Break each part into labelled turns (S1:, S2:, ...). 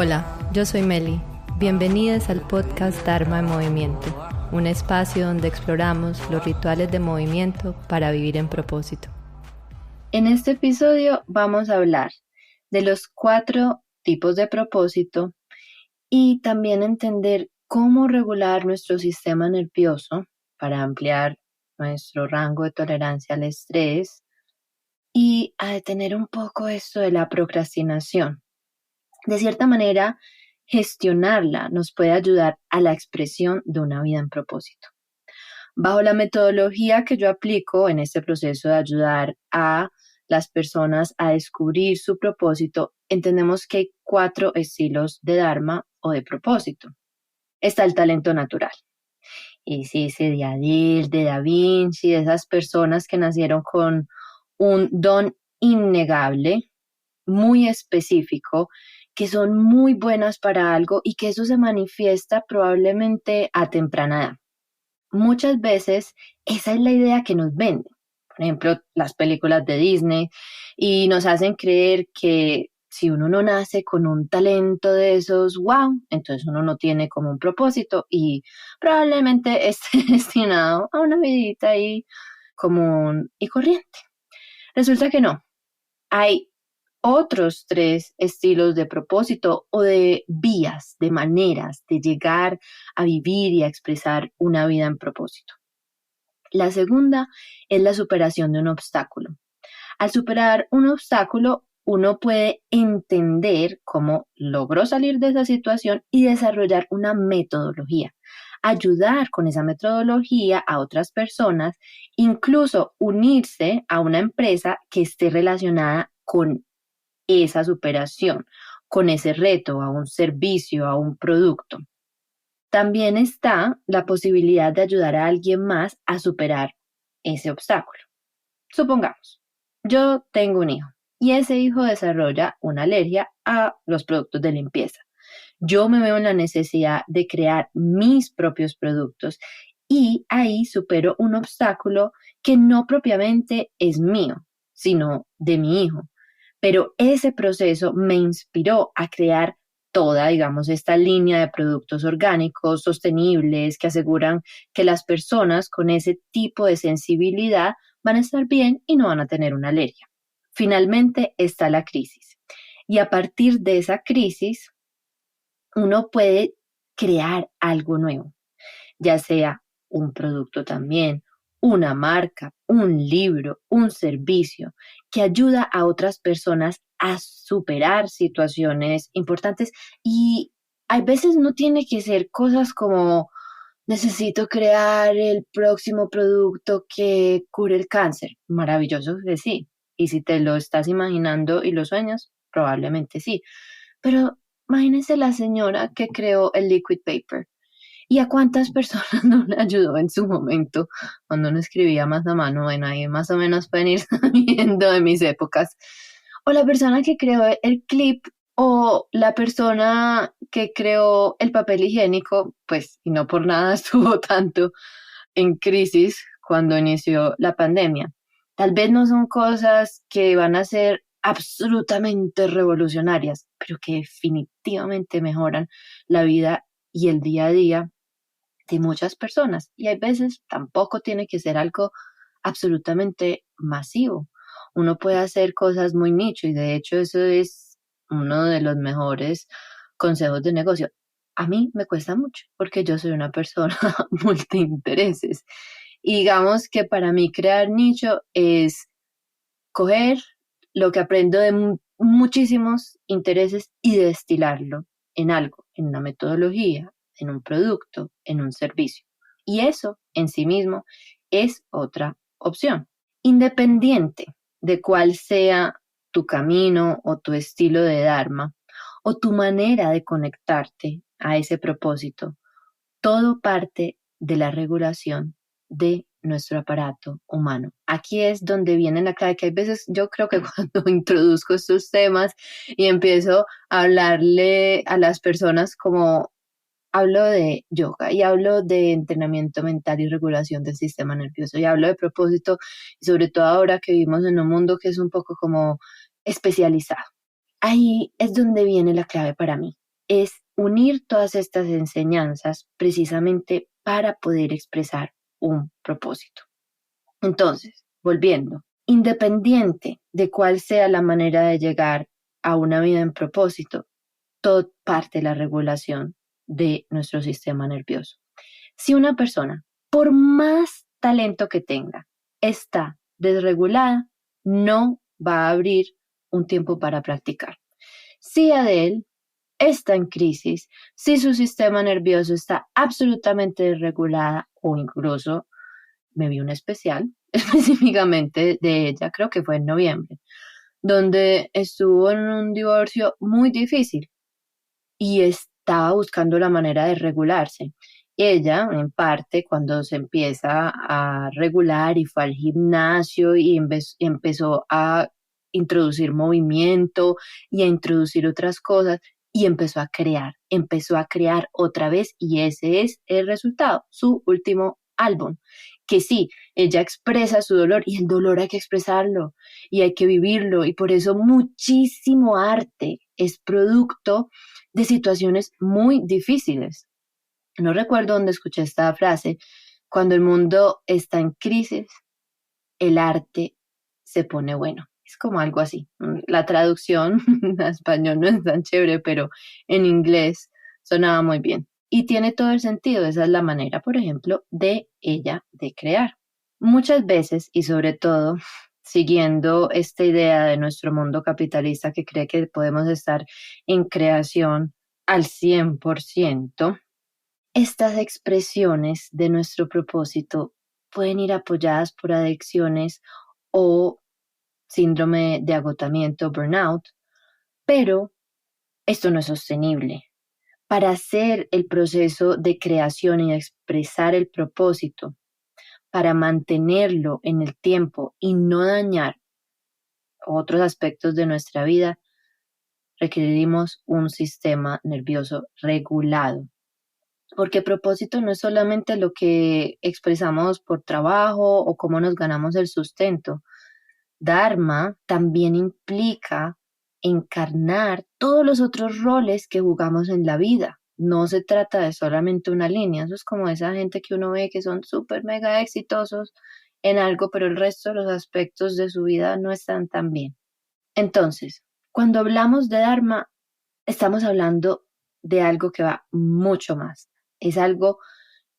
S1: Hola, yo soy Meli. Bienvenidos al podcast Dharma en Movimiento, un espacio donde exploramos los rituales de movimiento para vivir en propósito. En este episodio vamos a hablar de los 4 tipos de propósito y también entender cómo regular nuestro sistema nervioso para ampliar nuestro rango de tolerancia al estrés y a detener un poco esto de la procrastinación. De cierta manera, gestionarla nos puede ayudar a la expresión de una vida en propósito. Bajo la metodología que yo aplico en este proceso de ayudar a las personas a descubrir su propósito, entendemos que hay 4 estilos de Dharma o de propósito. Está el talento natural. Es ese de Adele, de Da Vinci, de esas personas que nacieron con un don innegable, muy específico, que son muy buenas para algo y que eso se manifiesta probablemente a temprana edad. Muchas veces esa es la idea que nos venden. Por ejemplo, las películas de Disney y nos hacen creer que si uno no nace con un talento de esos, wow, entonces uno no tiene como un propósito y probablemente esté destinado a una vidita ahí común y corriente. Resulta que no. Hay otros 3 estilos de propósito o de vías, de maneras de llegar a vivir y a expresar una vida en propósito. La segunda es la superación de un obstáculo. Al superar un obstáculo, uno puede entender cómo logró salir de esa situación y desarrollar una metodología. Ayudar con esa metodología a otras personas, incluso unirse a una empresa que esté relacionada con esa superación, con ese reto, a un servicio, a un producto. También está la posibilidad de ayudar a alguien más a superar ese obstáculo. Supongamos, yo tengo un hijo y ese hijo desarrolla una alergia a los productos de limpieza. Yo me veo en la necesidad de crear mis propios productos y ahí supero un obstáculo que no propiamente es mío, sino de mi hijo. Pero ese proceso me inspiró a crear toda, digamos, esta línea de productos orgánicos, sostenibles, que aseguran que las personas con ese tipo de sensibilidad van a estar bien y no van a tener una alergia. Finalmente está la crisis. Y a partir de esa crisis, uno puede crear algo nuevo, ya sea un producto también, una marca, un libro, un servicio que ayuda a otras personas a superar situaciones importantes y a veces no tiene que ser cosas como necesito crear el próximo producto que cure el cáncer. Maravilloso que sí. Y si te lo estás imaginando y lo sueñas, probablemente sí. Pero imagínese la señora que creó el liquid paper. ¿Y a cuántas personas no le ayudó en su momento cuando uno escribía más a mano? Bueno, ahí más o menos pueden ir sabiendo de mis épocas. O la persona que creó el clip o la persona que creó el papel higiénico, pues, y no por nada estuvo tanto en crisis cuando inició la pandemia. Tal vez no son cosas que van a ser absolutamente revolucionarias, pero que definitivamente mejoran la vida y el día a día de muchas personas. Y hay veces tampoco tiene que ser algo absolutamente masivo. Uno puede hacer cosas muy nicho y de hecho eso es uno de los mejores consejos de negocio. A mí me cuesta mucho porque yo soy una persona multiintereses. Y digamos que para mí crear nicho es coger lo que aprendo de muchísimos intereses y destilarlo en algo, en una metodología, en un producto, en un servicio. Y eso en sí mismo es otra opción. Independiente de cuál sea tu camino o tu estilo de Dharma o tu manera de conectarte a ese propósito, todo parte de la regulación de nuestro aparato humano. Aquí es donde viene la clave, que hay veces yo creo que cuando introduzco estos temas y empiezo a hablarle a las personas como hablo de yoga y hablo de entrenamiento mental y regulación del sistema nervioso y hablo de propósito y sobre todo ahora que vivimos en un mundo que es un poco como especializado. Ahí es donde viene la clave para mí. es unir todas estas enseñanzas precisamente para poder expresar un propósito. Entonces, volviendo, independiente de cuál sea la manera de llegar a una vida en propósito, todo parte de la regulación de nuestro sistema nervioso. Si una persona, por más talento que tenga, está desregulada, no va a abrir un tiempo para practicar. Si Adele está en crisis, si su sistema nervioso está absolutamente desregulada o incluso me vi un especial específicamente de ella, creo que fue en noviembre, donde estuvo en un divorcio muy difícil y estaba buscando la manera de regularse. Ella, en parte, cuando se empieza a regular y fue al gimnasio y empezó a introducir movimiento y a introducir otras cosas y empezó a crear otra vez y ese es el resultado, su último álbum. Que sí, ella expresa su dolor y el dolor hay que expresarlo y hay que vivirlo y por eso muchísimo arte es producto de situaciones muy difíciles. No recuerdo dónde escuché esta frase, cuando el mundo está en crisis, el arte se pone bueno. Es como algo así. La traducción a español no es tan chévere, pero en inglés sonaba muy bien. Y tiene todo el sentido. Esa es la manera, por ejemplo, de ella de crear. Muchas veces, y sobre todo siguiendo esta idea de nuestro mundo capitalista que cree que podemos estar en creación al 100%, estas expresiones de nuestro propósito pueden ir apoyadas por adicciones o síndrome de agotamiento, burnout, pero esto no es sostenible. Para hacer el proceso de creación y de expresar el propósito, para mantenerlo en el tiempo y no dañar otros aspectos de nuestra vida, requerimos un sistema nervioso regulado. Porque propósito no es solamente lo que expresamos por trabajo o cómo nos ganamos el sustento. Dharma también implica encarnar todos los otros roles que jugamos en la vida. No se trata de solamente una línea. Eso es como esa gente que uno ve que son súper mega exitosos en algo, pero el resto de los aspectos de su vida no están tan bien. Entonces, cuando hablamos de Dharma, estamos hablando de algo que va mucho más. Es algo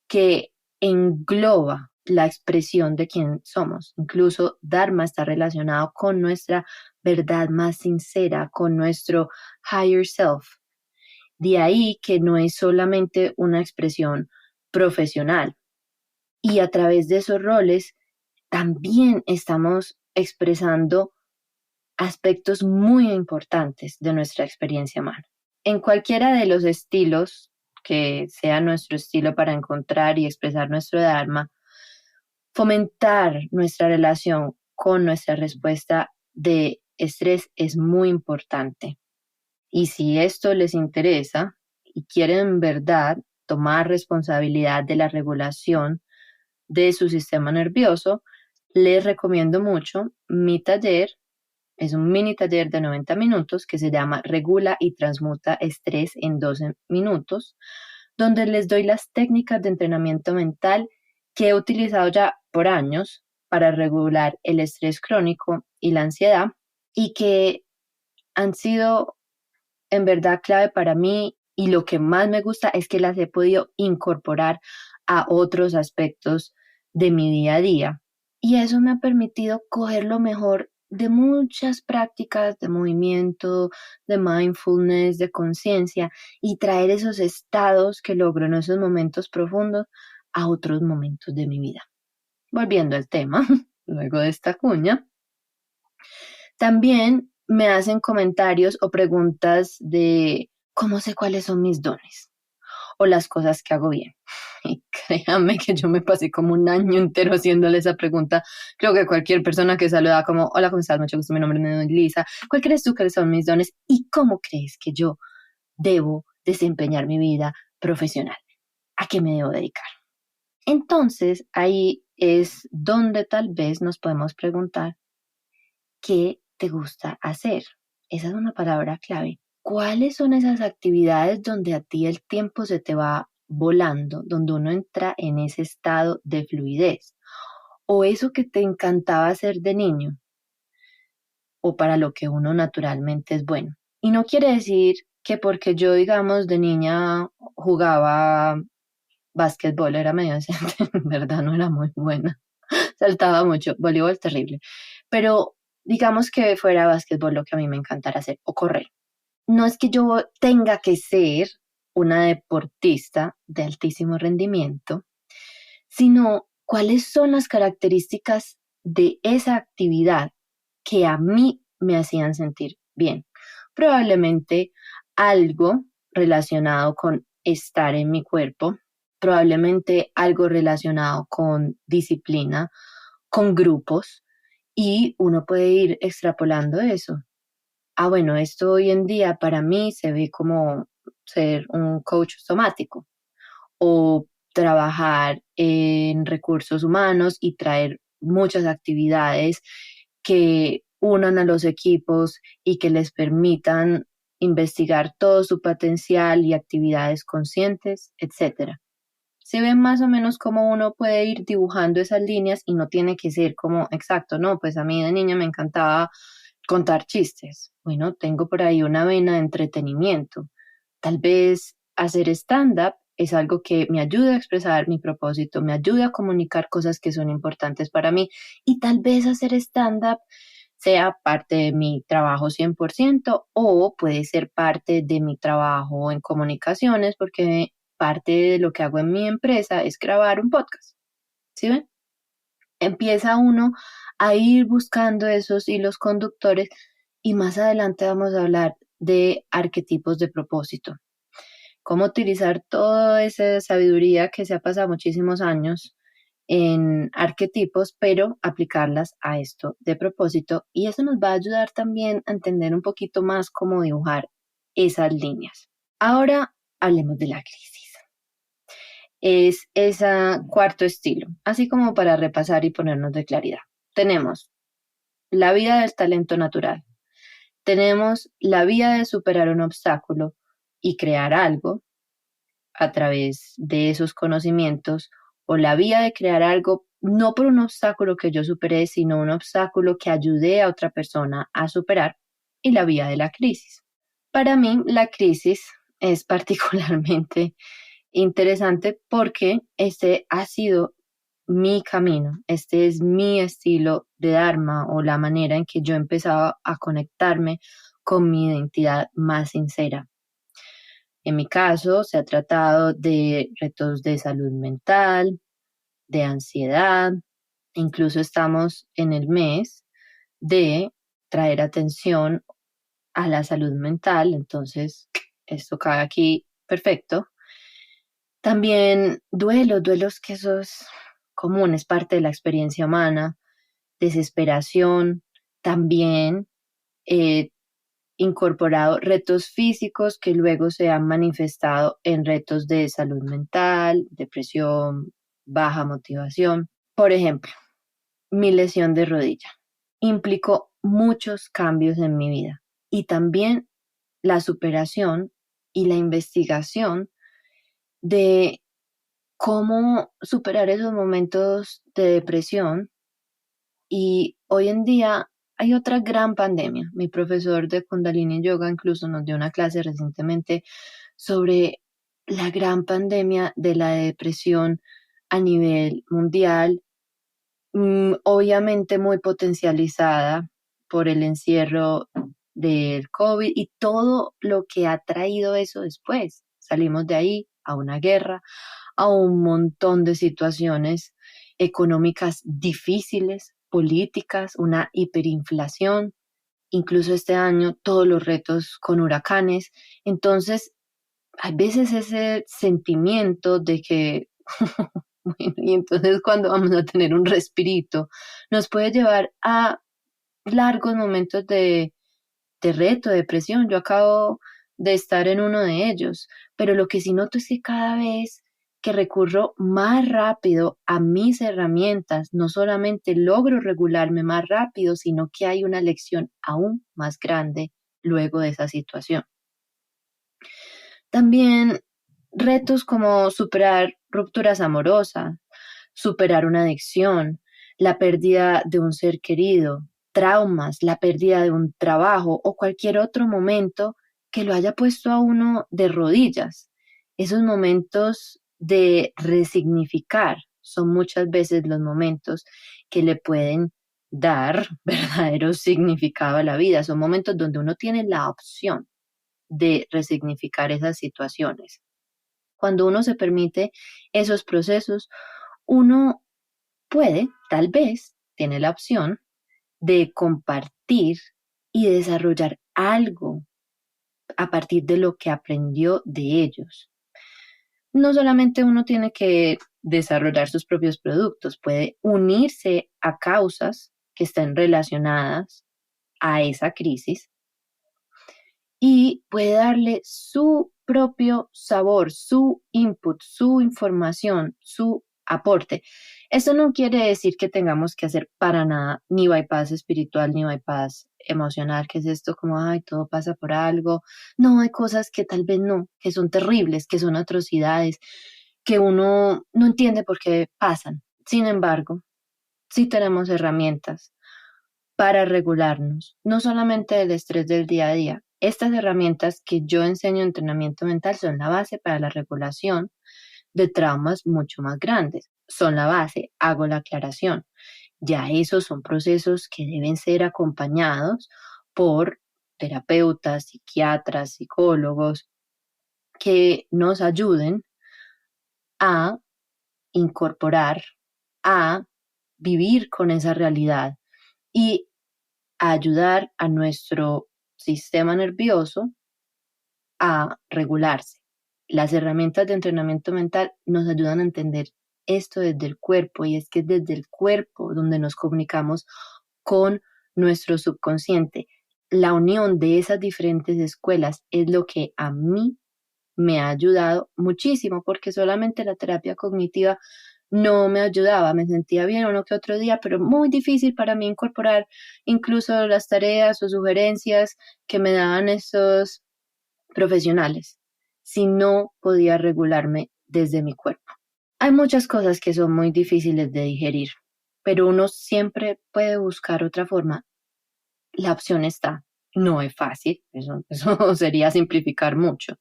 S1: que engloba la expresión de quién somos. Incluso Dharma está relacionado con nuestra verdad más sincera, con nuestro higher self. De ahí que no es solamente una expresión profesional. Y a través de esos roles también estamos expresando aspectos muy importantes de nuestra experiencia humana. En cualquiera de los estilos que sea nuestro estilo para encontrar y expresar nuestro Dharma, fomentar nuestra relación con nuestra respuesta de estrés es muy importante. Y si esto les interesa y quieren en verdad tomar responsabilidad de la regulación de su sistema nervioso, les recomiendo mucho mi taller. Es un mini taller de 90 minutos que se llama Regula y transmuta estrés en 12 minutos, donde les doy las técnicas de entrenamiento mental que he utilizado ya por años para regular el estrés crónico y la ansiedad y que han sido en verdad clave para mí y lo que más me gusta es que las he podido incorporar a otros aspectos de mi día a día. Y eso me ha permitido coger lo mejor de muchas prácticas de movimiento, de mindfulness, de conciencia y traer esos estados que logro en esos momentos profundos a otros momentos de mi vida. Volviendo al tema, luego de esta cuña, también me hacen comentarios o preguntas de cómo sé cuáles son mis dones o las cosas que hago bien. Y créanme que yo me pasé como un año entero haciéndole esa pregunta. Creo que cualquier persona que saluda como, hola, ¿cómo estás? Mucho gusto, mi nombre es Lisa. ¿Cuál crees tú que son mis dones? ¿Y cómo crees que yo debo desempeñar mi vida profesional? ¿A qué me debo dedicar? Entonces, ahí es donde tal vez nos podemos preguntar, ¿qué te gusta hacer? Esa es una palabra clave. ¿cuáles son esas actividades donde a ti el tiempo se te va volando, donde uno entra en ese estado de fluidez? O eso que te encantaba hacer de niño, o para lo que uno naturalmente es bueno. Y no quiere decir que porque yo, digamos, de niña jugaba básquetbol, era medio decente, en verdad no era muy buena, saltaba mucho, voleibol terrible, pero digamos que fuera básquetbol lo que a mí me encantara hacer, o correr. No es que yo tenga que ser una deportista de altísimo rendimiento, sino cuáles son las características de esa actividad que a mí me hacían sentir bien. Probablemente algo relacionado con estar en mi cuerpo, probablemente algo relacionado con disciplina, con grupos, y uno puede ir extrapolando eso. Bueno, esto hoy en día para mí se ve como ser un coach somático o trabajar en recursos humanos y traer muchas actividades que unan a los equipos y que les permitan investigar todo su potencial y actividades conscientes, etcétera. Se ve más o menos cómo uno puede ir dibujando esas líneas y no tiene que ser como exacto, no, pues a mí de niña me encantaba contar chistes. Bueno, tengo por ahí una vena de entretenimiento. Tal vez hacer stand-up es algo que me ayuda a expresar mi propósito, me ayuda a comunicar cosas que son importantes para mí y tal vez hacer stand-up sea parte de mi trabajo 100% o puede ser parte de mi trabajo en comunicaciones porque parte de lo que hago en mi empresa es grabar un podcast. ¿Sí ven? Empieza uno a ir buscando esos hilos conductores y más adelante vamos a hablar de arquetipos de propósito. Cómo utilizar toda esa sabiduría que se ha pasado muchísimos años en arquetipos, pero aplicarlas a esto de propósito. Y eso nos va a ayudar también a entender un poquito más cómo dibujar esas líneas. Ahora hablemos de la crisis. Es ese cuarto estilo, así como para repasar y ponernos de claridad. Tenemos la vía del talento natural, tenemos la vía de superar un obstáculo y crear algo a través de esos conocimientos, o la vía de crear algo no por un obstáculo que yo superé, sino un obstáculo que ayudé a otra persona a superar, y la vía de la crisis. Para mí, la crisis es particularmente interesante porque este ha sido mi camino, este es mi estilo de Dharma o la manera en que yo empezaba a conectarme con mi identidad más sincera. En mi caso, se ha tratado de retos de salud mental, de ansiedad, incluso estamos en el mes de traer atención a la salud mental, entonces esto cae aquí perfecto. También duelos que eso es común, es parte de la experiencia humana, desesperación, también eh, incorporado retos físicos que luego se han manifestado en retos de salud mental, depresión, baja motivación. Por ejemplo, mi lesión de rodilla implicó muchos cambios en mi vida y también la superación y la investigación de cómo superar esos momentos de depresión. Y hoy en día hay otra gran pandemia. Mi profesor de Kundalini Yoga incluso nos dio una clase recientemente sobre la gran pandemia de la depresión a nivel mundial, obviamente muy potencializada por el encierro del COVID y todo lo que ha traído eso después. Salimos de ahí a una guerra, a un montón de situaciones económicas difíciles, políticas, una hiperinflación, incluso este año todos los retos con huracanes. Entonces, hay veces ese sentimiento de que, bueno, y entonces cuando vamos a tener un respirito, nos puede llevar a largos momentos de reto, de depresión. Yo acabo de estar en uno de ellos, pero lo que sí noto es que cada vez que recurro más rápido a mis herramientas, no solamente logro regularme más rápido, sino que hay una lección aún más grande luego de esa situación. También retos como superar rupturas amorosas, superar una adicción, la pérdida de un ser querido, traumas, la pérdida de un trabajo o cualquier otro momento que lo haya puesto a uno de rodillas. Esos momentos de resignificar son muchas veces los momentos que le pueden dar verdadero significado a la vida. Son momentos donde uno tiene la opción de resignificar esas situaciones. Cuando uno se permite esos procesos, uno puede, tal vez, tiene la opción de compartir y desarrollar algo a partir de lo que aprendió de ellos. No solamente uno tiene que desarrollar sus propios productos, puede unirse a causas que estén relacionadas a esa crisis y puede darle su propio sabor, su input, su información, su aporte. Eso no quiere decir que tengamos que hacer para nada ni bypass espiritual ni bypass emocional, que es esto como, ay, todo pasa por algo. No, hay cosas que tal vez no, que son terribles, que son atrocidades, que uno no entiende por qué pasan. Sin embargo, sí tenemos herramientas para regularnos, no solamente del estrés del día a día. Estas herramientas que yo enseño en entrenamiento mental son la base para la regulación de traumas mucho más grandes. Son la base, hago la aclaración. Ya esos son procesos que deben ser acompañados por terapeutas, psiquiatras, psicólogos, que nos ayuden a incorporar, a vivir con esa realidad y a ayudar a nuestro sistema nervioso a regularse. Las herramientas de entrenamiento mental nos ayudan a entender esto desde el cuerpo, y es que es desde el cuerpo donde nos comunicamos con nuestro subconsciente. La unión de esas diferentes escuelas es lo que a mí me ha ayudado muchísimo, porque solamente la terapia cognitiva no me ayudaba, me sentía bien uno que otro día, pero muy difícil para mí incorporar incluso las tareas o sugerencias que me daban estos profesionales, si no podía regularme desde mi cuerpo. Hay muchas cosas que son muy difíciles de digerir, pero uno siempre puede buscar otra forma. La opción está. No es fácil, eso sería simplificar mucho,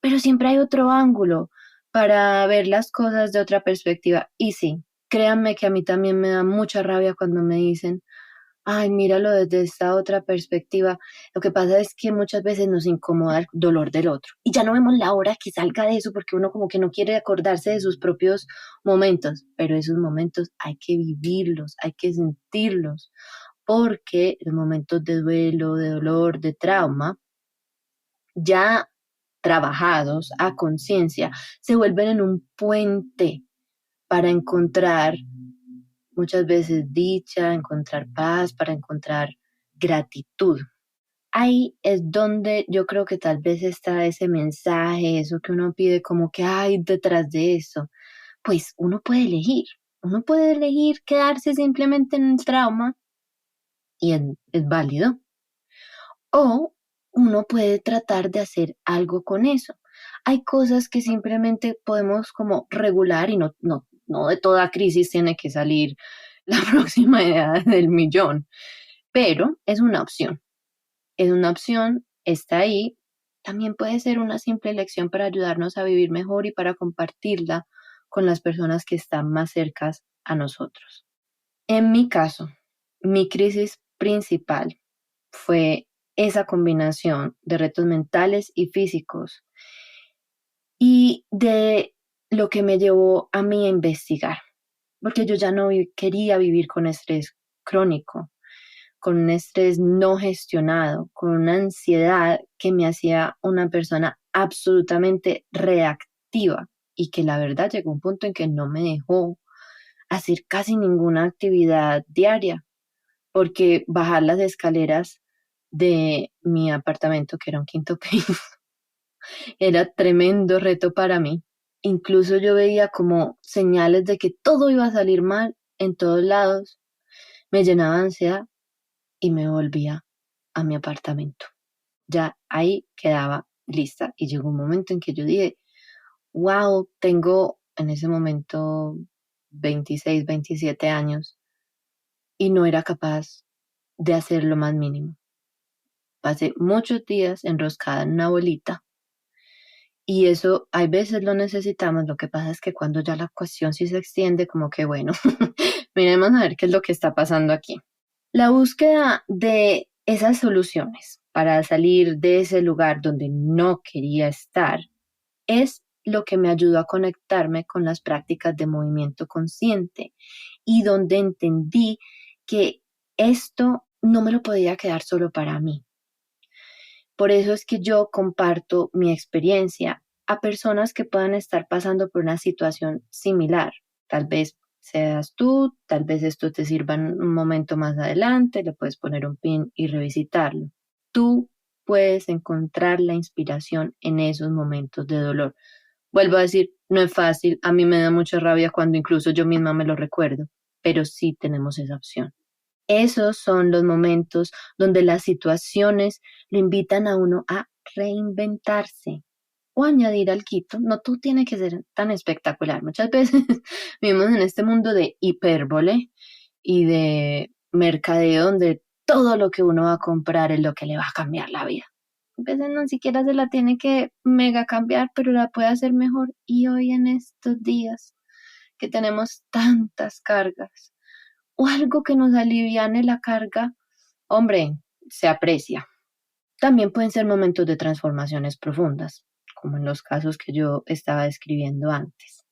S1: pero siempre hay otro ángulo para ver las cosas de otra perspectiva. Y sí, créanme que a mí también me da mucha rabia cuando me dicen, ay, míralo desde esta otra perspectiva. Lo que pasa es que muchas veces nos incomoda el dolor del otro y ya no vemos la hora que salga de eso, porque uno como que no quiere acordarse de sus propios momentos, pero esos momentos hay que vivirlos, hay que sentirlos, porque los momentos de duelo, de dolor, de trauma, ya trabajados a conciencia, se vuelven en un puente para encontrar muchas veces dicha, encontrar paz, para encontrar gratitud. Ahí es donde yo creo que tal vez está ese mensaje, eso que uno pide, como que hay detrás de eso. Pues uno puede elegir quedarse simplemente en el trauma y es válido. O uno puede tratar de hacer algo con eso. Hay cosas que simplemente podemos como regular, y no de toda crisis tiene que salir la próxima idea del millón, pero es una opción, está ahí. También puede ser una simple elección para ayudarnos a vivir mejor y para compartirla con las personas que están más cercas a nosotros. En mi caso, mi crisis principal fue esa combinación de retos mentales y físicos, y de lo que me llevó a mí a investigar, porque yo ya no quería vivir con estrés crónico, con un estrés no gestionado, con una ansiedad que me hacía una persona absolutamente reactiva, y que la verdad llegó un punto en que no me dejó hacer casi ninguna actividad diaria, porque bajar las escaleras de mi apartamento, que era un quinto piso, era tremendo reto para mí. Incluso yo veía como señales de que todo iba a salir mal en todos lados. Me llenaba de ansiedad y me volvía a mi apartamento. Ya ahí quedaba lista. Y llegó un momento en que yo dije, wow, tengo en ese momento 26, 27 años y no era capaz de hacer lo más mínimo. Pasé muchos días enroscada en una bolita y eso hay veces lo necesitamos. Lo que pasa es que cuando ya la cuestión sí se extiende, como que bueno, miremos a ver qué es lo que está pasando aquí. La búsqueda de esas soluciones para salir de ese lugar donde no quería estar es lo que me ayudó a conectarme con las prácticas de movimiento consciente y donde entendí que esto no me lo podía quedar solo para mí. Por eso es que yo comparto mi experiencia a personas que puedan estar pasando por una situación similar. Tal vez seas tú, tal vez esto te sirva en un momento más adelante, le puedes poner un pin y revisitarlo. Tú puedes encontrar la inspiración en esos momentos de dolor. Vuelvo a decir, no es fácil, a mí me da mucha rabia cuando incluso yo misma me lo recuerdo, pero sí tenemos esa opción. Esos son los momentos donde las situaciones lo invitan a uno a reinventarse o añadir al quito. No todo tiene que ser tan espectacular. Muchas veces vivimos en este mundo de hipérbole y de mercadeo donde todo lo que uno va a comprar es lo que le va a cambiar la vida. A veces no siquiera se la tiene que mega cambiar, pero la puede hacer mejor. Y hoy en estos días que tenemos tantas cargas o algo que nos aliviane la carga, hombre, se aprecia. También pueden ser momentos de transformaciones profundas, como en los casos que yo estaba describiendo antes.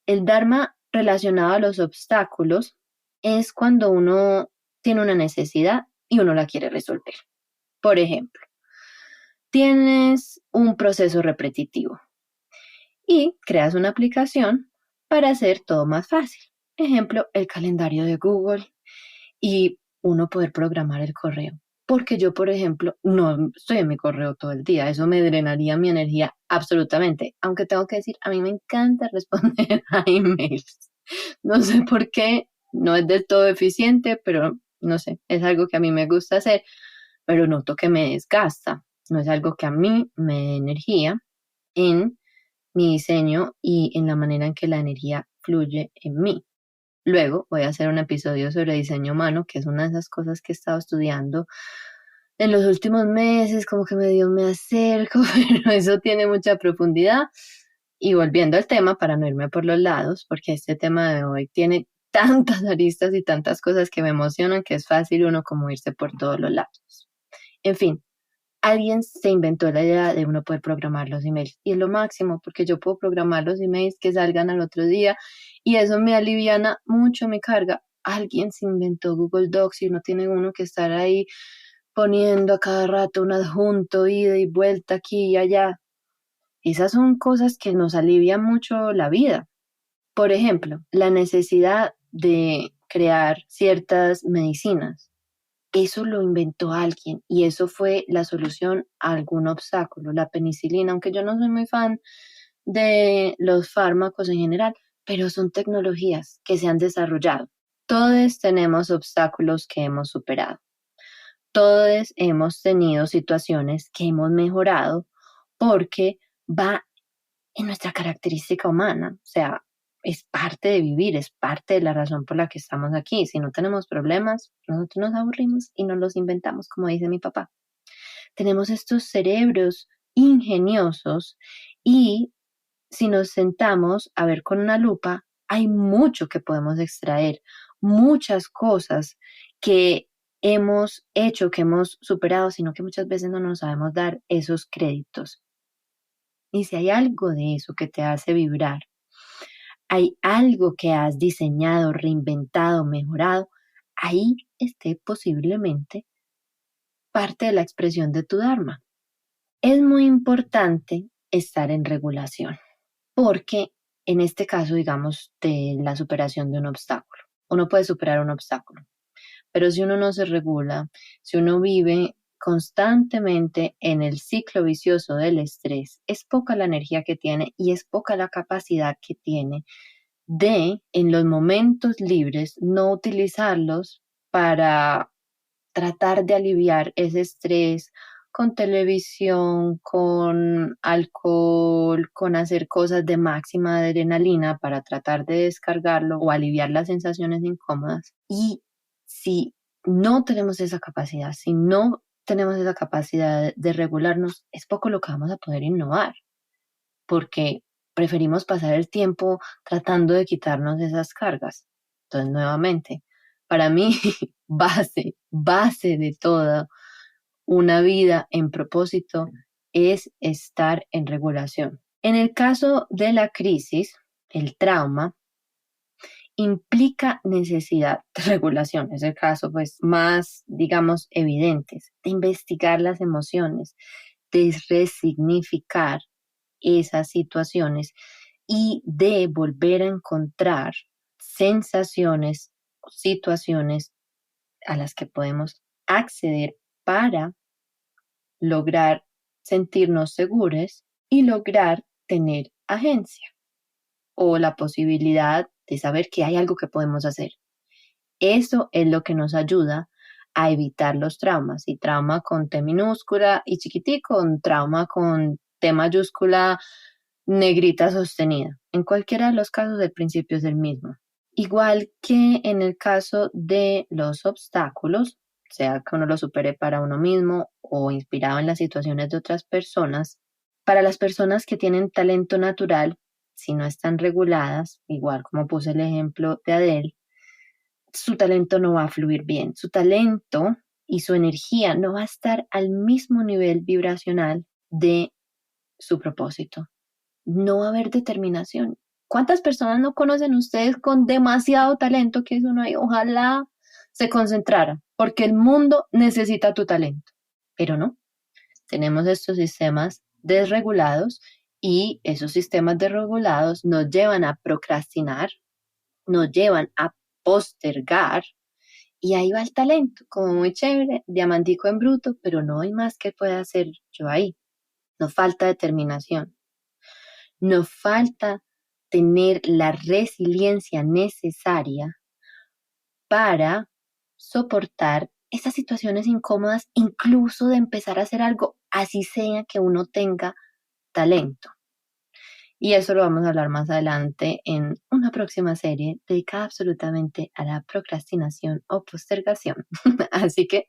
S1: El Dharma relacionado a los obstáculos es cuando uno tiene una necesidad y uno la quiere resolver. Por ejemplo, tienes un proceso repetitivo y creas una aplicación para hacer todo más fácil. Ejemplo, el calendario de Google y uno poder programar el correo. Porque yo, por ejemplo, no estoy en mi correo todo el día. Eso me drenaría mi energía absolutamente. Aunque tengo que decir, a mí me encanta responder a emails. No sé por qué, no es del todo eficiente, pero no sé, es algo que a mí me gusta hacer, pero noto que me desgasta. No es algo que a mí me dé energía en mi diseño y en la manera en que la energía fluye en mí. Luego voy a hacer un episodio sobre diseño humano, que es una de esas cosas que he estado estudiando en los últimos meses, como que medio me acerco, pero eso tiene mucha profundidad. Y volviendo al tema, para no irme por los lados, porque este tema de hoy tiene tantas aristas y tantas cosas que me emocionan que es fácil uno como irse por todos los lados. En fin, alguien se inventó la idea de uno poder programar los emails y es lo máximo porque yo puedo programar los emails que salgan al otro día y eso me aliviana mucho mi carga. Alguien se inventó Google Docs y uno tiene uno que estar ahí poniendo a cada rato un adjunto, ida y vuelta aquí y allá. Esas son cosas que nos alivian mucho la vida. Por ejemplo, la necesidad de crear ciertas medicinas. Eso lo inventó alguien y eso fue la solución a algún obstáculo. La penicilina, aunque yo no soy muy fan de los fármacos en general, pero son tecnologías que se han desarrollado. Todos tenemos obstáculos que hemos superado. Todos hemos tenido situaciones que hemos mejorado porque va en nuestra característica humana. O sea, es parte de vivir, es parte de la razón por la que estamos aquí. Si no tenemos problemas, nosotros nos aburrimos y nos los inventamos, como dice mi papá. Tenemos estos cerebros ingeniosos y si nos sentamos a ver con una lupa, hay mucho que podemos extraer, muchas cosas que hemos hecho, que hemos superado, sino que muchas veces no nos sabemos dar esos créditos. Y si hay algo de eso que te hace vibrar, hay algo que has diseñado, reinventado, mejorado, ahí esté posiblemente parte de la expresión de tu Dharma. Es muy importante estar en regulación, porque en este caso, digamos, de la superación de un obstáculo, uno puede superar un obstáculo, pero si uno no se regula, si uno vive constantemente en el ciclo vicioso del estrés, es poca la energía que tiene y es poca la capacidad que tiene de, en los momentos libres, no utilizarlos para tratar de aliviar ese estrés con televisión, con alcohol, con hacer cosas de máxima adrenalina para tratar de descargarlo o aliviar las sensaciones incómodas. Y si no tenemos esa capacidad, si no tenemos esa capacidad de regularnos, es poco lo que vamos a poder innovar, porque preferimos pasar el tiempo tratando de quitarnos esas cargas. Entonces, nuevamente, para mí, base de toda una vida en propósito es estar en regulación. En el caso de la crisis, el trauma implica necesidad de regulación, es el caso pues más, digamos, evidente, de investigar las emociones, de resignificar esas situaciones y de volver a encontrar sensaciones o situaciones a las que podemos acceder para lograr sentirnos seguros y lograr tener agencia o la posibilidad de saber que hay algo que podemos hacer. Eso es lo que nos ayuda a evitar los traumas, y trauma con T minúscula y chiquitico, con trauma con T mayúscula, negrita sostenida. En cualquiera de los casos el principio es el mismo. Igual que en el caso de los obstáculos, sea que uno lo supere para uno mismo o inspirado en las situaciones de otras personas, para las personas que tienen talento natural, si no están reguladas, igual como puse el ejemplo de Adele, su talento no va a fluir bien. Su talento y su energía no va a estar al mismo nivel vibracional de su propósito. No va a haber determinación. ¿Cuántas personas no conocen ustedes con demasiado talento que es uno ahí? Ojalá se concentrara, porque el mundo necesita tu talento. Pero no, tenemos estos sistemas desregulados y esos sistemas desregulados nos llevan a procrastinar, nos llevan a postergar, y ahí va el talento, como muy chévere, diamantico en bruto, pero no hay más que pueda hacer yo ahí. Nos falta determinación. Nos falta tener la resiliencia necesaria para soportar esas situaciones incómodas, incluso de empezar a hacer algo, así sea que uno tenga talento. Y eso lo vamos a hablar más adelante en una próxima serie dedicada absolutamente a la procrastinación o postergación. Así que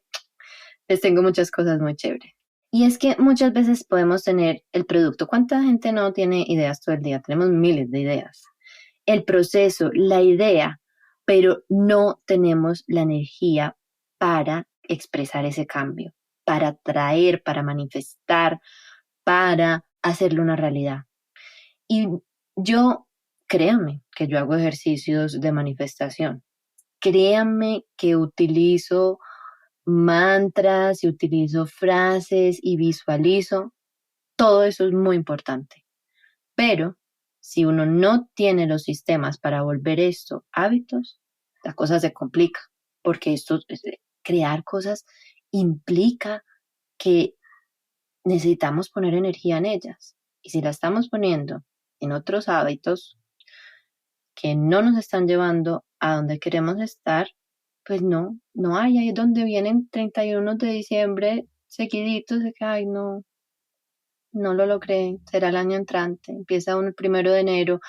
S1: les tengo muchas cosas muy chéveres. Y es que muchas veces podemos tener el producto. ¿Cuánta gente no tiene ideas todo el día? Tenemos miles de ideas. El proceso, la idea, pero no tenemos la energía para expresar ese cambio, para atraer, para manifestar, para hacerlo una realidad. Y yo, créanme que yo hago ejercicios de manifestación. Créanme que utilizo mantras y utilizo frases y visualizo. Todo eso es muy importante. Pero si uno no tiene los sistemas para volver esto hábitos, la cosa se complica, porque crear cosas implica que necesitamos poner energía en ellas. Y si la estamos poniendo en otros hábitos que no nos están llevando a donde queremos estar, pues no hay. Ahí es donde vienen 31 de diciembre seguiditos de que, ay, no lo logré, será el año entrante. Empieza uno el 1 de enero,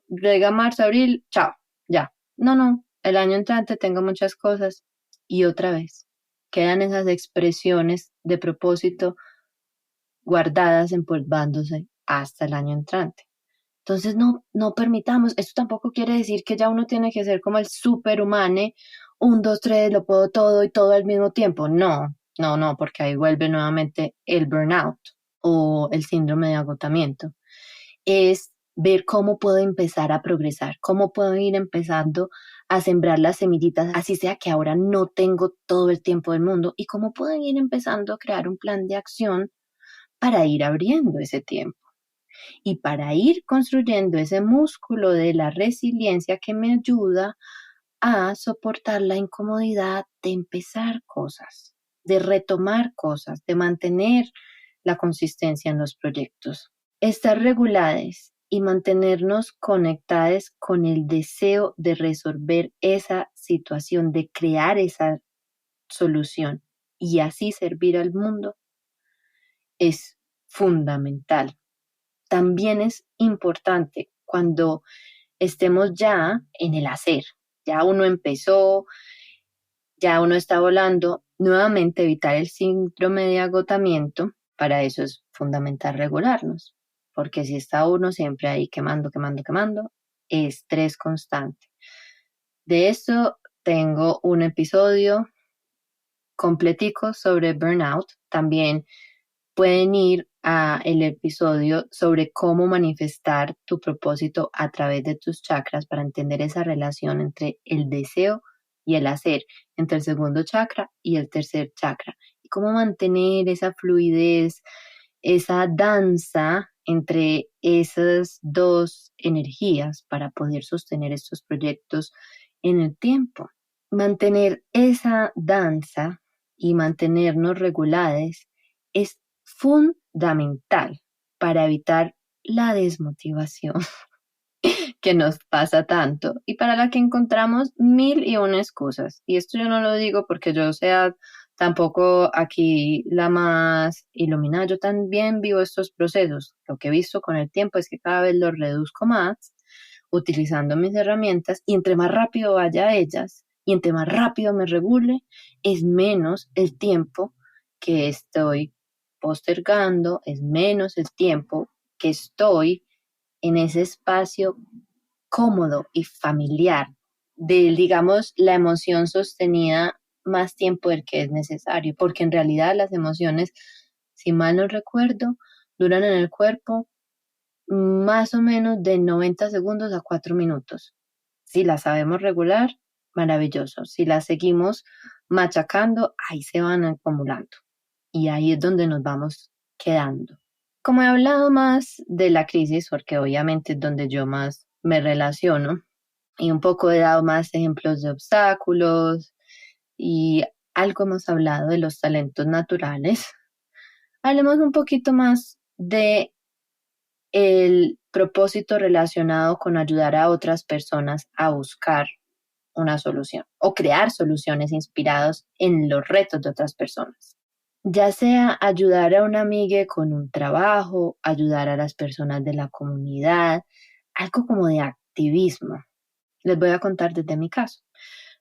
S1: llega marzo, abril, chao, ya. No, el año entrante tengo muchas cosas. Y otra vez, quedan esas expresiones de propósito guardadas, empolvándose hasta el año entrante. Entonces no permitamos, esto tampoco quiere decir que ya uno tiene que ser como el superhumano, 1, 2, 3, lo puedo todo y todo al mismo tiempo. No, porque ahí vuelve nuevamente el burnout o el síndrome de agotamiento. Es ver cómo puedo empezar a progresar, cómo puedo ir empezando a sembrar las semillitas, así sea que ahora no tengo todo el tiempo del mundo, y cómo puedo ir empezando a crear un plan de acción para ir abriendo ese tiempo y para ir construyendo ese músculo de la resiliencia que me ayuda a soportar la incomodidad de empezar cosas, de retomar cosas, de mantener la consistencia en los proyectos. Estar reguladas y mantenernos conectadas con el deseo de resolver esa situación, de crear esa solución. y así servir al mundo es fundamental. También es importante cuando estemos ya en el hacer, ya uno empezó, ya uno está volando, nuevamente evitar el síndrome de agotamiento. Para eso es fundamental regularnos, porque si está uno siempre ahí quemando, quemando, quemando, estrés constante. De esto tengo un episodio completico sobre burnout. También pueden ir a el episodio sobre cómo manifestar tu propósito a través de tus chakras para entender esa relación entre el deseo y el hacer, entre el segundo chakra y el tercer chakra, y cómo mantener esa fluidez, esa danza entre esas dos energías para poder sostener estos proyectos en el tiempo. Mantener esa danza y mantenernos reguladas es fundamental para evitar la desmotivación que nos pasa tanto y para la que encontramos mil y una excusas. Y esto yo no lo digo porque yo sea tampoco aquí la más iluminada. Yo también vivo estos procesos. Lo que he visto con el tiempo es que cada vez los reduzco más utilizando mis herramientas, y entre más rápido vaya a ellas y entre más rápido me regule, es menos el tiempo que estoy postergando, es menos el tiempo que estoy en ese espacio cómodo y familiar de, digamos, la emoción sostenida más tiempo del que es necesario, porque en realidad las emociones, si mal no recuerdo, duran en el cuerpo más o menos de 90 segundos a 4 minutos. Si las sabemos regular, maravilloso. Si las seguimos machacando, ahí se van acumulando y ahí es donde nos vamos quedando. Como he hablado más de la crisis, porque obviamente es donde yo más me relaciono, y un poco he dado más ejemplos de obstáculos y algo hemos hablado de los talentos naturales, hablemos un poquito más de el propósito relacionado con ayudar a otras personas a buscar una solución o crear soluciones inspirados en los retos de otras personas. Ya sea ayudar a una amiga con un trabajo, ayudar a las personas de la comunidad, algo como de activismo. Les voy a contar desde mi caso.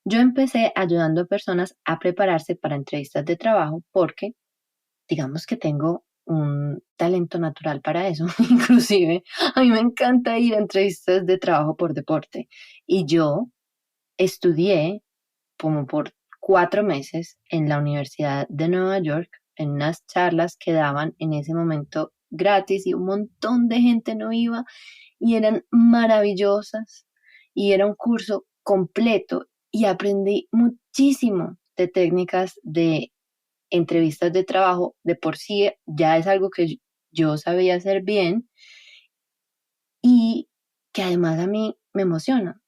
S1: Yo empecé ayudando a personas a prepararse para entrevistas de trabajo porque digamos que tengo un talento natural para eso. Inclusive, a mí me encanta ir a entrevistas de trabajo por deporte. Y yo estudié como por 4 meses en la Universidad de Nueva York, en unas charlas que daban en ese momento gratis y un montón de gente no iba y eran maravillosas y era un curso completo y aprendí muchísimo de técnicas de entrevistas de trabajo. De por sí ya es algo que yo sabía hacer bien y que además a mí me emociona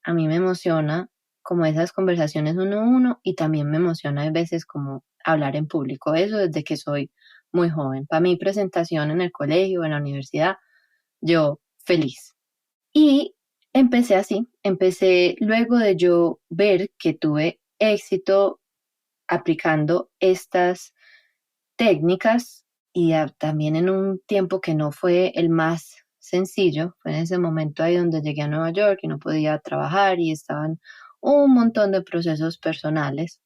S1: como esas conversaciones uno a uno y también me emociona a veces como hablar en público, eso desde que soy muy joven. Para mi presentación en el colegio, en la universidad, yo feliz. Y empecé así, empecé luego de yo ver que tuve éxito aplicando estas técnicas y también en un tiempo que no fue el más sencillo. Fue en ese momento ahí donde llegué a Nueva York y no podía trabajar y estaban un montón de procesos personales.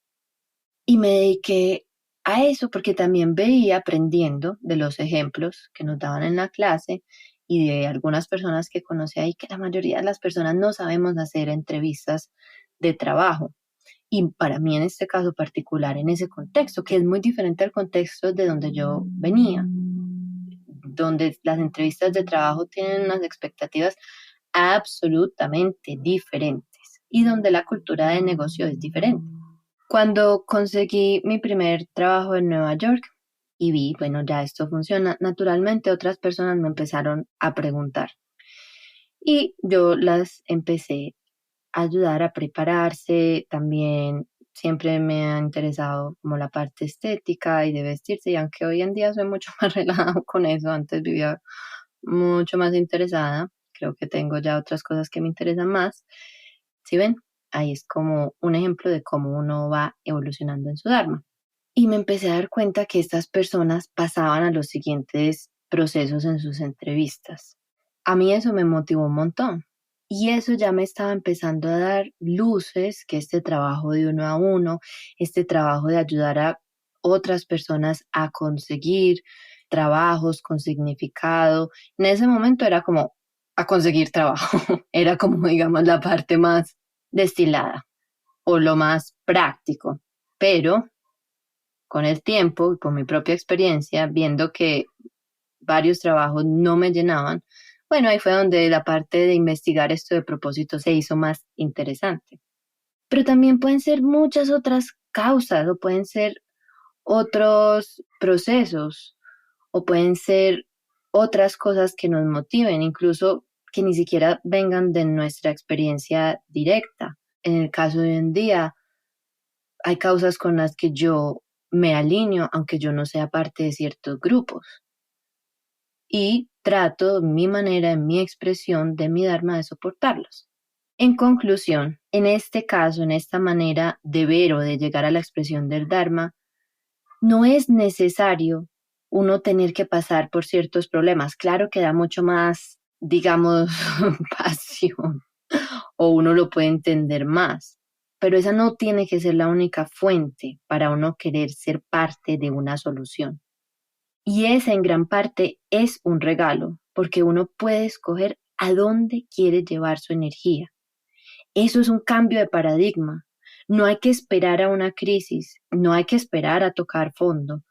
S1: Y me dediqué a eso porque también veía aprendiendo de los ejemplos que nos daban en la clase y de algunas personas que conocí ahí que la mayoría de las personas no sabemos hacer entrevistas de trabajo. Y para mí en este caso particular, en ese contexto, que es muy diferente al contexto de donde yo venía, donde las entrevistas de trabajo tienen unas expectativas absolutamente diferentes y donde la cultura de negocio es diferente. Cuando conseguí mi primer trabajo en Nueva York y vi, bueno, ya esto funciona, naturalmente otras personas me empezaron a preguntar y yo las empecé ayudar a prepararse. También siempre me ha interesado como la parte estética y de vestirse, y aunque hoy en día soy mucho más relajada con eso, antes vivía mucho más interesada, creo que tengo ya otras cosas que me interesan más. Si ven, ahí es como un ejemplo de cómo uno va evolucionando en su Dharma. Y me empecé a dar cuenta que estas personas pasaban a los siguientes procesos en sus entrevistas. A mí eso me motivó un montón. Y eso ya me estaba empezando a dar luces que este trabajo de uno a uno, este trabajo de ayudar a otras personas a conseguir trabajos con significado, en ese momento era como a conseguir trabajo, era como digamos la parte más destilada o lo más práctico. Pero con el tiempo y con mi propia experiencia, viendo que varios trabajos no me llenaban, bueno, ahí fue donde la parte de investigar esto de propósito se hizo más interesante. Pero también pueden ser muchas otras causas o pueden ser otros procesos o pueden ser otras cosas que nos motiven, incluso que ni siquiera vengan de nuestra experiencia directa. En el caso de hoy en día, hay causas con las que yo me alineo, aunque yo no sea parte de ciertos grupos. Y trato mi manera, en mi expresión de mi Dharma de soportarlos. En conclusión, en este caso, en esta manera de ver o de llegar a la expresión del Dharma, no es necesario uno tener que pasar por ciertos problemas. Claro que da mucho más, digamos, pasión o uno lo puede entender más, pero esa no tiene que ser la única fuente para uno querer ser parte de una solución. Y esa en gran parte es un regalo, porque uno puede escoger a dónde quiere llevar su energía. Eso es un cambio de paradigma. No hay que esperar a una crisis, no hay que esperar a tocar fondo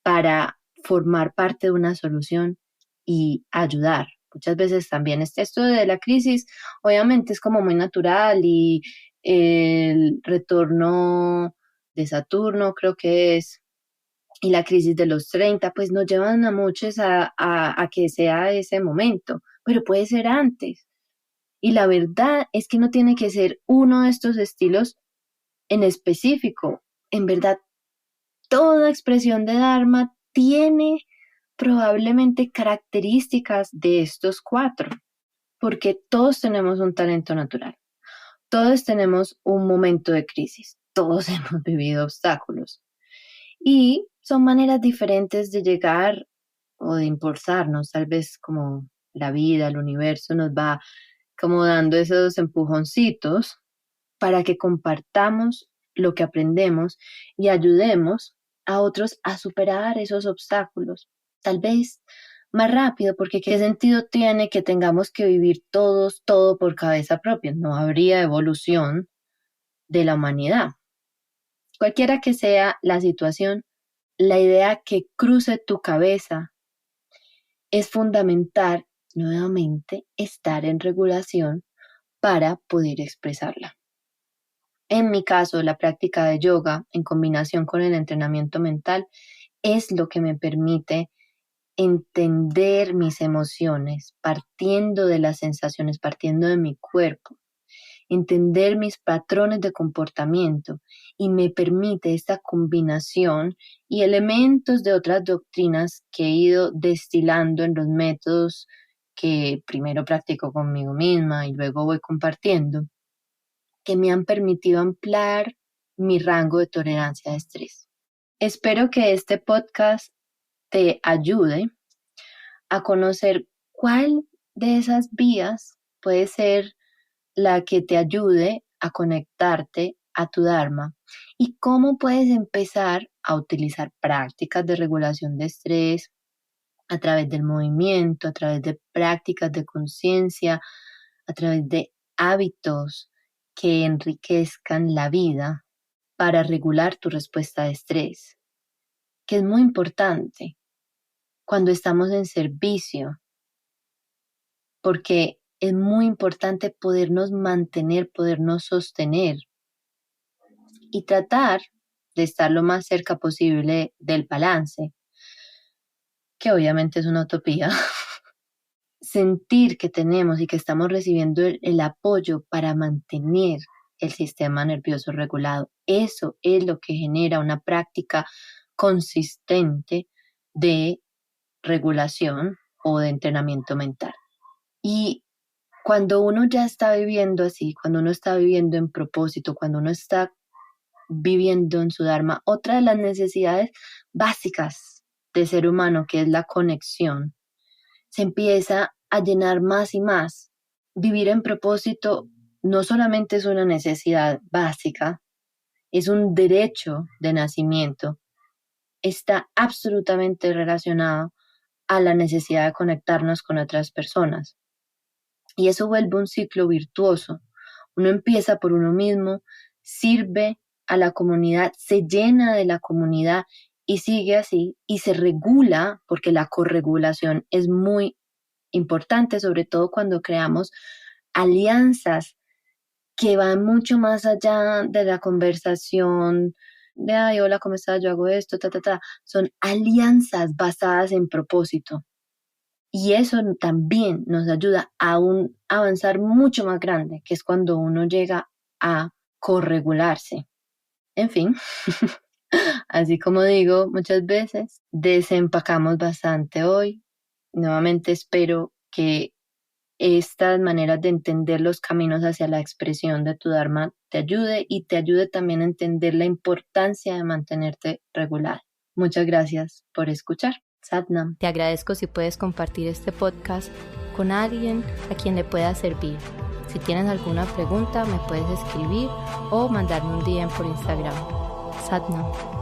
S1: para formar parte de una solución y ayudar. Muchas veces también esto de la crisis, obviamente es como muy natural y el retorno de Saturno creo que es, y la crisis de los 30 pues nos llevan a muchos a que sea ese momento, pero puede ser antes. Y la verdad es que no tiene que ser uno de estos estilos en específico. En verdad, toda expresión de Dharma tiene probablemente características de estos cuatro, porque todos tenemos un talento natural, todos tenemos un momento de crisis, todos hemos vivido obstáculos y son maneras diferentes de llegar o de impulsarnos, tal vez como la vida, el universo nos va como dando esos empujoncitos para que compartamos lo que aprendemos y ayudemos a otros a superar esos obstáculos. Tal vez más rápido, porque ¿qué sentido tiene que tengamos que vivir todos todo por cabeza propia? No habría evolución de la humanidad. Cualquiera que sea la situación, la idea que cruce tu cabeza es fundamental nuevamente estar en regulación para poder expresarla. En mi caso, la práctica de yoga en combinación con el entrenamiento mental es lo que me permite entender mis emociones, partiendo de las sensaciones, partiendo de mi cuerpo, entender mis patrones de comportamiento y me permite esta combinación y elementos de otras doctrinas que he ido destilando en los métodos que primero practico conmigo misma y luego voy compartiendo, que me han permitido ampliar mi rango de tolerancia a estrés. Espero que este podcast te ayude a conocer cuál de esas vías puede ser la que te ayude a conectarte a tu Dharma y cómo puedes empezar a utilizar prácticas de regulación de estrés a través del movimiento, a través de prácticas de conciencia, a través de hábitos que enriquezcan la vida para regular tu respuesta de estrés, que es muy importante cuando estamos en servicio, porque es muy importante podernos mantener, podernos sostener y tratar de estar lo más cerca posible del balance, que obviamente es una utopía. Sentir que tenemos y que estamos recibiendo el apoyo para mantener el sistema nervioso regulado. Eso es lo que genera una práctica consistente de regulación o de entrenamiento mental. Y cuando uno ya está viviendo así, cuando uno está viviendo en propósito, cuando uno está viviendo en su Dharma. Otra de las necesidades básicas del ser humano, que es la conexión, se empieza a llenar más y más. Vivir en propósito no solamente es una necesidad básica, es un derecho de nacimiento. Está absolutamente relacionado a la necesidad de conectarnos con otras personas. Y eso vuelve un ciclo virtuoso. Uno empieza por uno mismo, sirve a la comunidad, se llena de la comunidad y sigue así y se regula, porque la corregulación es muy importante, sobre todo cuando creamos alianzas que van mucho más allá de la conversación de, ay, hola, ¿cómo estás? Yo hago esto, Son alianzas basadas en propósito. Y eso también nos ayuda a un avanzar mucho más grande, que es cuando uno llega a corregularse. En fin, así como digo muchas veces, desempacamos bastante hoy. Nuevamente espero que estas maneras de entender los caminos hacia la expresión de tu Dharma te ayude y te ayude también a entender la importancia de mantenerte regular. Muchas gracias por escuchar. Satnam. Te agradezco si puedes compartir este podcast con alguien a quien le pueda servir. Si tienes alguna pregunta, me puedes escribir o mandarme un DM por Instagram. Satnam.